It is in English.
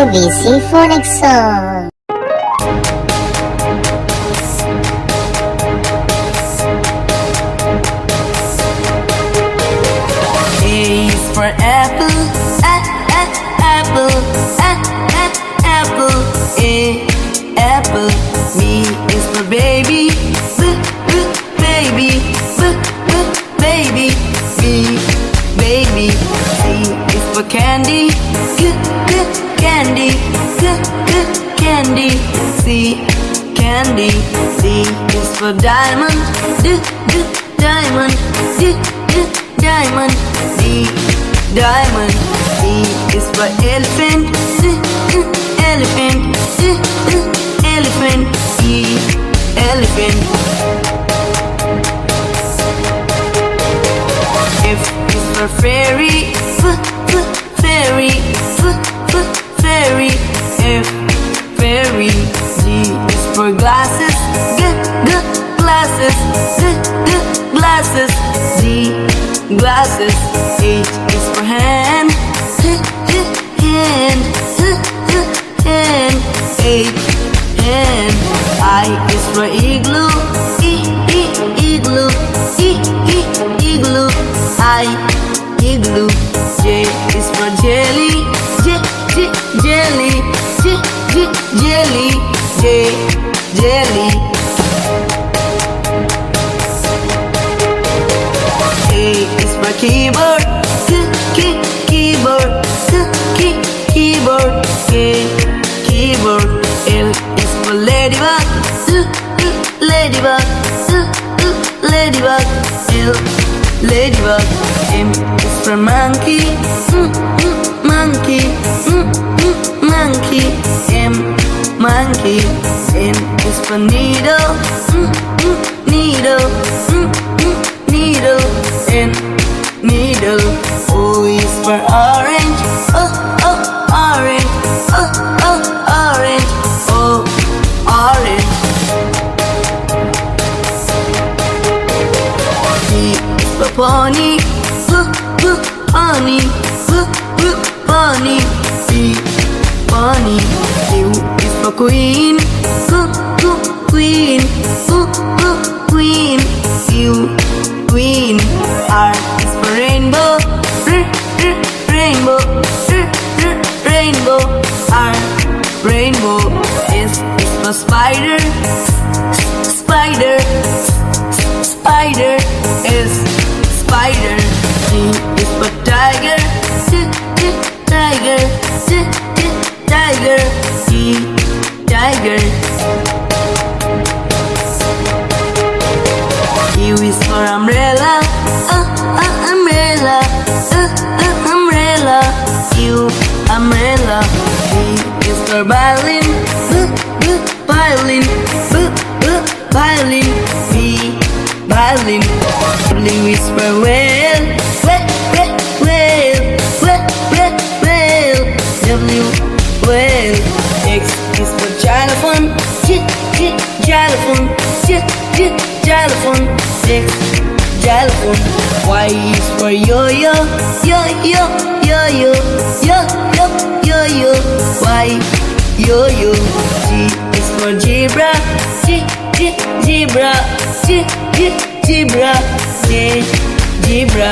ABC Phonics song. A is for apple, apple, apple. A, apple. B is for baby, baby, baby. B, baby. C is for candy, candy, candy. C, candy. D is for diamond, diamond, diamond. D, diamond. E is for elephant, elephant, elephant. E, elephant. F is for fairy, fairy, fairy. F, fairy. G is for glasses, glasses, glasses. G, glasses. H is for hand, hand, hand. H, hand. I is for igloo, igloo, igloo. I, igloo. J is for jelly, jelly, jelly. J, jelly. K is for keyboard, keyboard, keyboard. K, keyboard. L is for ladybug, ladybug, ladybug. L, ladybug. M is for monkey, monkey, monkey. M, monkey. N is for needle, needle, needle. N, needle. O is for orange, orange, orange. O, orange. P is for pony, pony, pony. P, pony. Q is for queen, queen, queen. Q, queen. R is for rainbow, rainbow, rainbow. R, rainbow. S is for spider, spider, spider. S, spider. T is for tiger, tiger, tiger. T, tiger. U is for umbrella, umbrella, umbrella. U, umbrella. V is for violin, violin, violin. V, violin. W is for whale, whale, whale. W, whale. X is for xylophone, xylophone, xylophone. X, xylophone. Y is for yo-yo, yo-yo, yo-yo, yo-yo, yo-yo. Y, yo-yo. G is for zebra, zebra, zebra. J, zebra.